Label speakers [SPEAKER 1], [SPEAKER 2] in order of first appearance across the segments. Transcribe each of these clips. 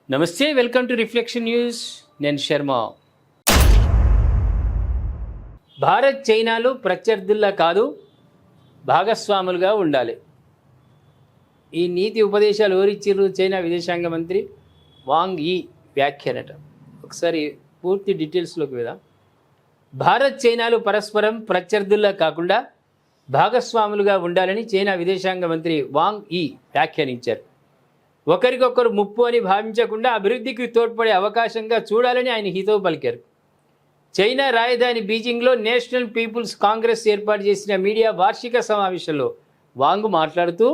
[SPEAKER 1] నమస్తే, welcome to reflection news. నేను శర్మ. భారత్ చైనాలు ప్రత్యర్థుల్లా కాదు, భాగస్వాములుగా ఉండాలి. ఈ నీతి ఉపదేశాలు ఎవరిచ్చిర్రు? చైనా విదేశాంగ మంత్రి వాంగ్ యీ వ్యాఖ్యానట. ఒకసారి పూర్తి డీటెయిల్స్లోకి వెళ్దాం. భారత్ చైనాలు పరస్పరం ప్రత్యర్థుల్లా కాకుండా భాగస్వాములుగా ఉండాలని చైనా విదేశాంగ మంత్రి వాంగ్ యీ వ్యాఖ్యానించారు. ఒకరికొకరు ముప్పు అని భావించకుండా అభివృద్ధికి తోడ్పడే అవకాశంగా చూడాలని ఆయన హితవు పలికారు. చైనా రాజధాని బీజింగ్లో నేషనల్ పీపుల్స్ కాంగ్రెస్ ఏర్పాటు చేసిన మీడియా వార్షిక సమావేశంలో వాంగ్ మాట్లాడుతూ,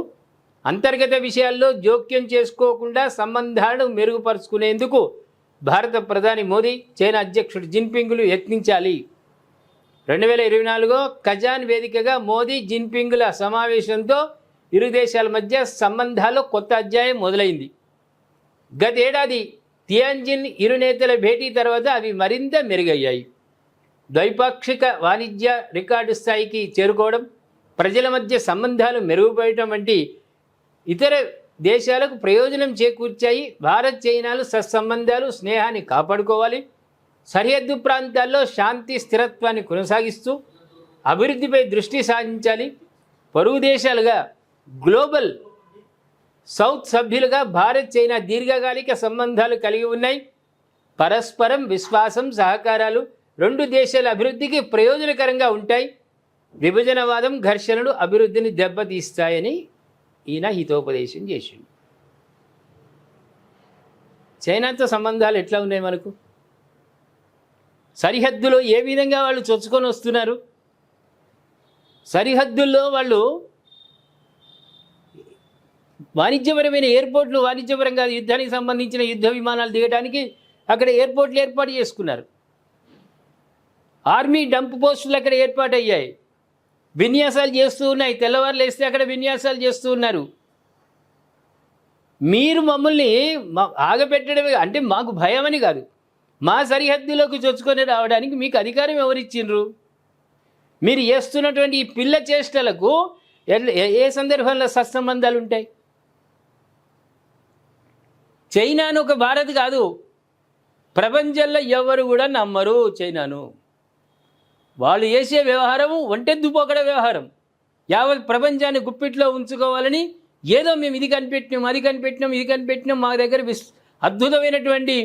[SPEAKER 1] అంతర్గత విషయాల్లో జోక్యం చేసుకోకుండా సంబంధాలను మెరుగుపరుచుకునేందుకు భారత ప్రధాని మోదీ, చైనా అధ్యక్షుడు జిన్పింగ్లు యత్నించాలి. 2024 కజాన్ వేదికగా మోదీ జిన్పింగ్ల సమావేశంతో ఇరు దేశాల మధ్య సంబంధాల్లో కొత్త అధ్యాయం మొదలైంది. గతేడాది తియాన్జిన్ ఇరు నేతల భేటీ తర్వాత అవి మరింత మెరుగయ్యాయి. ద్వైపాక్షిక వాణిజ్య రికార్డు స్థాయికి చేరుకోవడం, ప్రజల మధ్య సంబంధాలు మెరుగుపడటం వంటి ఇతర దేశాలకు ప్రయోజనం చేకూర్చాయి. భారత్ చైనాలు సత్సంబంధాలు, స్నేహాన్ని కాపాడుకోవాలి, సరిహద్దు ప్రాంతాల్లో శాంతి స్థిరత్వాన్ని కొనసాగిస్తూ అభివృద్ధిపై దృష్టి సారించాలి. పొరుగు దేశాలుగా గ్లోబల్ సౌత్ సభ్యులుగా భారత్ చైనా దీర్ఘకాలిక సంబంధాలు కలిగి ఉన్నాయి. పరస్పరం విశ్వాసం, సహకారాలు రెండు దేశాల అభివృద్ధికి ప్రయోజనకరంగా ఉంటాయి. విభజనవాదం, ఘర్షణలు అభివృద్ధిని దెబ్బతీస్తాయని ఈయన హితోపదేశం చేసిండు. చైనాతో సంబంధాలు ఎట్లా ఉన్నాయి మనకు? సరిహద్దులో ఏ విధంగా వాళ్ళు చొచ్చుకొని వస్తున్నారు? సరిహద్దుల్లో వాళ్ళు వాణిజ్యపరమైన ఎయిర్పోర్ట్లు, వాణిజ్యపరంగా యుద్ధానికి సంబంధించిన యుద్ధ విమానాలు దిగడానికి అక్కడ ఎయిర్పోర్ట్లు ఏర్పాటు చేసుకున్నారు. ఆర్మీ డంప్ పోస్టులు అక్కడ ఏర్పాటు అయ్యాయి. విన్యాసాలు చేస్తూ ఉన్నాయి. తెల్లవారులు వేస్తే అక్కడ విన్యాసాలు చేస్తూ ఉన్నారు. మీరు మమ్మల్ని ఆగపెట్టడమే అంటే మాకు భయం అని కాదు, మా సరిహద్దులోకి చొచ్చుకొని రావడానికి మీకు అధికారం ఎవరిచ్చిండ్రు? మీరు చేస్తున్నటువంటి ఈ పిల్ల చేష్టలకు ఏ సందర్భంలో సత్సంబంధాలు ఉంటాయి? చైనాను ఒక భారత్ కాదు, ప్రపంచంలో ఎవరు కూడా నమ్మరు చైనాను. వాళ్ళు చేసే వ్యవహారం ఒంటెద్దుపోకడ వ్యవహారం. యావత్ ప్రపంచాన్ని గుప్పిట్లో ఉంచుకోవాలని ఏదో మేము ఇది కనిపెట్టినాం, అది కనిపెట్టినాం, ఇది కనిపెట్టినాం, మా దగ్గర అద్భుతమైనటువంటి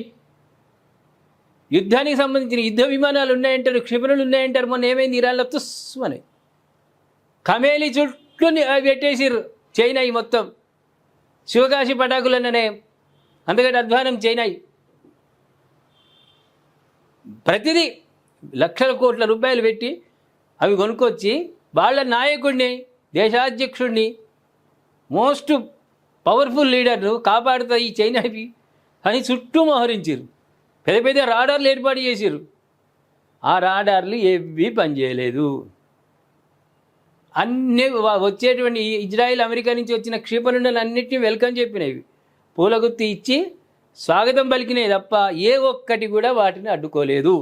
[SPEAKER 1] యుద్ధానికి సంబంధించిన యుద్ధ విమానాలు ఉన్నాయంటారు, క్షిపణులు ఉన్నాయంటారు. మొన్న ఏమైంది? ఇరాన్లో తుస్సు అని కమేలి చుట్టూ పెట్టేసిర్రు చైనా. ఈ మొత్తం శివకాశి పటాకులన్ననే అంతకంటే అధ్వానం చైనా. ప్రతిదీ లక్షల కోట్ల రూపాయలు పెట్టి అవి కొనుక్కొచ్చి వాళ్ళ నాయకుడిని, దేశాధ్యక్షుడిని, మోస్ట్ పవర్ఫుల్ లీడర్ను కాపాడుతా ఈ చైనావి అని చుట్టూ మోహరించారు. పెద్ద పెద్ద రాడార్లు ఏర్పాటు చేశారు. ఆ రాడార్లు ఏవి పనిచేయలేదు. అన్నీ వచ్చేటువంటి ఇజ్రాయిల్, అమెరికా నుంచి వచ్చిన క్షిపణులను అన్నింటినీ వెల్కమ్ చెప్పినవి, పూలగుత్తి ఇచ్చి స్వాగతం పలికినాయి తప్ప ఏ ఒక్కటి కూడా వాటిని అడ్డుకోలేదు.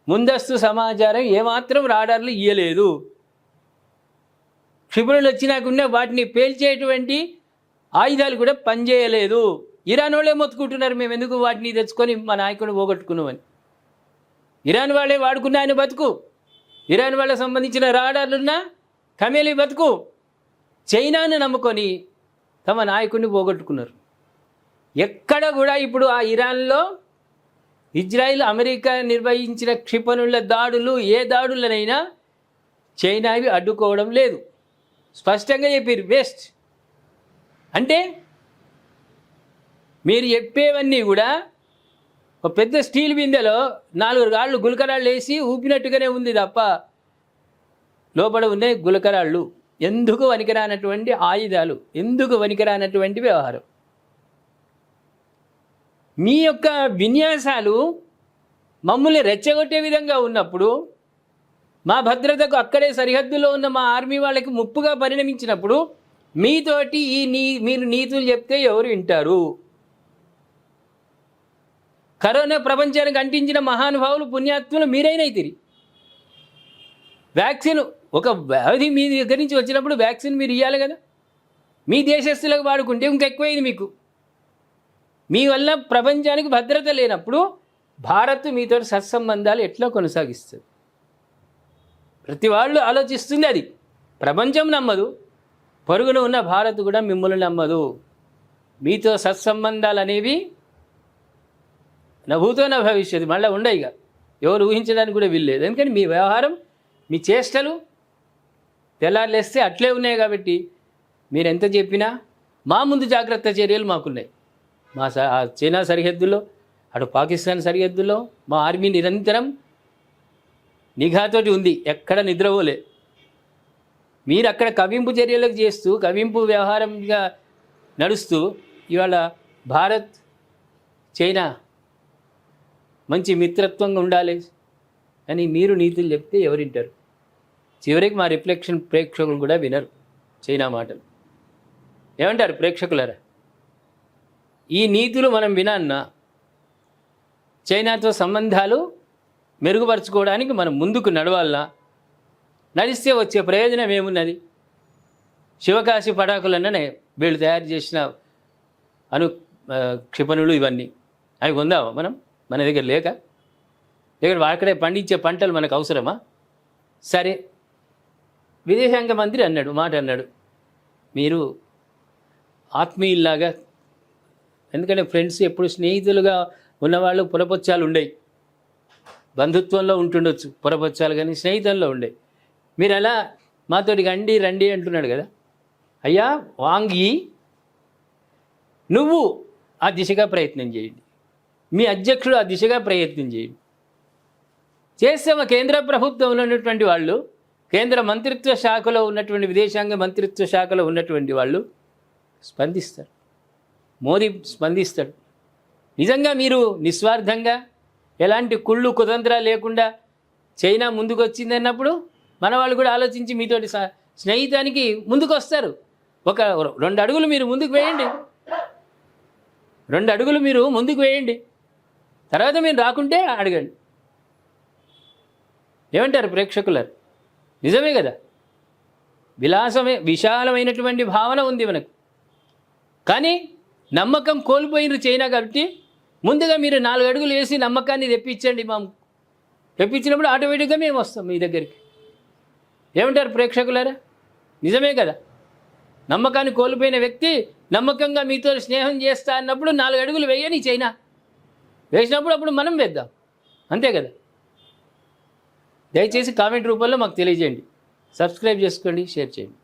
[SPEAKER 1] ముందస్తు సమాచారం ఏమాత్రం రాడార్లు ఇయ్యలేదు. క్షిపణులు వచ్చినాకుండా వాటిని పేల్చేటువంటి ఆయుధాలు కూడా పనిచేయలేదు. ఇరాన్ వాళ్ళే మొత్తుకుంటున్నారు, మేము ఎందుకు వాటిని తెచ్చుకొని మా నాయకుడిని పోగొట్టుకున్నామని. ఇరాన్ వాళ్ళే వాడుకున్న ఆయన బతుకు, ఇరాన్ వాళ్ళకి సంబంధించిన రాడార్లున్నా కమేలి బతుకు. చైనాను నమ్ముకొని తమ నాయకుడిని పోగొట్టుకున్నారు. ఎక్కడ కూడా ఇప్పుడు ఆ ఇరాన్లో ఇజ్రాయిల్, అమెరికా నిర్వహించిన క్షిపణుల దాడులు, ఏ దాడులనైనా చైనావి అడ్డుకోవడం లేదు. స్పష్టంగా చెప్పారు, వేస్ట్. అంటే మీరు చెప్పేవన్నీ కూడా ఒక పెద్ద స్టీల్ బిందెలో 4 రాళ్ళు గులకరాళ్ళు వేసి ఊపినట్టుగానే ఉంది తప్ప లోపల ఉన్నాయి గులకరాళ్ళు. ఎందుకు వనికిరానటువంటి ఆయుధాలు, ఎందుకు వనికిరానటువంటి వ్యవహారం. మీ యొక్క విన్యాసాలు మమ్మల్ని రెచ్చగొట్టే విధంగా ఉన్నప్పుడు, మా భద్రతకు అక్కడే సరిహద్దులో ఉన్న మా ఆర్మీ వాళ్ళకి ముప్పుగా పరిణమించినప్పుడు మీతోటి మీరు నీతులు చెప్తే ఎవరు వింటారు? కరోనా ప్రపంచానికి అంటించిన మహానుభావులు, పుణ్యాత్ములు మీరైనైతిరి. వ్యాక్సిన్, ఒక వ్యాధి మీ దగ్గర నుంచి వచ్చినప్పుడు వ్యాక్సిన్ మీరు ఇవ్వాలి కదా. మీ దేశస్తులకు వాడుకుంటే ఇంకెక్కువైంది మీకు. మీ వల్ల ప్రపంచానికి భద్రత లేనప్పుడు భారత్ మీతో సత్సంబంధాలు ఎట్లా కొనసాగిస్తుంది? ప్రతి వాళ్ళు ఆలోచిస్తుంది అది. ప్రపంచం నమ్మదు, పొరుగున ఉన్న భారత్ కూడా మిమ్మల్ని నమ్మదు. మీతో సత్సంబంధాలు అనేవి నభూతో నా భవిష్యత్తు మళ్ళీ ఉండవు. ఇక ఎవరు ఊహించడానికి కూడా వీల్లేదు. ఎందుకని మీ వ్యవహారం, మీ చేష్టలు తెల్లారులేస్తే అట్లే ఉన్నాయి. కాబట్టి మీరు ఎంత చెప్పినా మా ముందు జాగ్రత్త చర్యలు మాకున్నాయి. మా చైనా సరిహద్దుల్లో, అటు పాకిస్తాన్ సరిహద్దుల్లో మా ఆర్మీ నిరంతరం నిఘాతోటి ఉంది, ఎక్కడ నిద్రపోలే. మీరు అక్కడ కవింపు చర్యలకు చేస్తూ, కవింపు వ్యవహారంగా నడుస్తూ ఇవాళ భారత్ చైనా మంచి మిత్రత్వంగా ఉండాలి అని మీరు నీతులు చెప్తే ఎవరింటారు? చివరికి మా రిఫ్లెక్షన్ ప్రేక్షకులు కూడా వినరు చైనా మాటలు. ఏమంటారు ప్రేక్షకులరా? ఈ నీతులు మనం వినాన్నా, చైనాతో సంబంధాలు మెరుగుపరచుకోవడానికి మనం ముందుకు నడవాలన్నా, నడిస్తే వచ్చే ప్రయోజనం ఏమున్నది? శివకాశి పటాకులనే వీళ్ళు తయారు చేసిన క్షిపణులు ఇవన్నీ అవి కొందామా మనం? మన దగ్గర లేక అక్కడే పండించే పంటలు మనకు అవసరమా? సరే, విదేశాంగ మంత్రి మాట అన్నాడు, మీరు ఆత్మీయుల్లాగా, ఎందుకంటే ఫ్రెండ్స్ ఎప్పుడు స్నేహితులుగా ఉన్నవాళ్ళు పురపచ్చాలు ఉండేవి, బంధుత్వంలో ఉంటుండొచ్చు పురపచ్చాలు, కానీ స్నేహితుల్లో ఉండేవి. మీరు అలా మాతోటి రండి అంటున్నాడు కదా. అయ్యా వాంగ్ యీ, నువ్వు ఆ దిశగా ప్రయత్నం చేయండి, మీ అధ్యక్షుడు ఆ దిశగా ప్రయత్నం చేయండి. చేస్తే మా కేంద్ర ప్రభుత్వంలో ఉన్నటువంటి వాళ్ళు, కేంద్ర మంత్రిత్వ శాఖలో ఉన్నటువంటి, విదేశాంగ మంత్రిత్వ శాఖలో ఉన్నటువంటి వాళ్ళు స్పందిస్తారు. మోదీ స్పందిస్తాడు. నిజంగా మీరు నిస్వార్థంగా ఎలాంటి కుళ్ళు కుతంత్ర లేకుండా చైనా ముందుకు వచ్చింది అన్నప్పుడు మన వాళ్ళు కూడా ఆలోచించి మీతోటి స్నేహితానికి ముందుకు వస్తారు. ఒక 2 అడుగులు మీరు ముందుకు వేయండి, 2 అడుగులు మీరు ముందుకు వేయండి, తర్వాత మీరు రాకుంటే అడగండి. ఏమంటారు ప్రేక్షకులారు? నిజమే కదా. విశాలమైనటువంటి భావన ఉంది మనకు, కానీ నమ్మకం కోల్పోయిన చైనా. కాబట్టి ముందుగా మీరు 4 అడుగులు వేసి నమ్మకాన్ని తెప్పించండి. తెప్పించినప్పుడు ఆటోమేటిక్గా మేము వస్తాం మీ దగ్గరికి. ఏమంటారు ప్రేక్షకులారా? నిజమే కదా. నమ్మకాన్ని కోల్పోయిన వ్యక్తి నమ్మకంగా మీతో స్నేహం చేస్తా అన్నప్పుడు 4 అడుగులు వేయని చైనా, వేసినప్పుడు అప్పుడు మనం వేద్దాం. అంతే కదా. దయచేసి కామెంట్ రూపంలో మాకు తెలియజేయండి. సబ్స్క్రైబ్ చేసుకోండి, షేర్ చేయండి.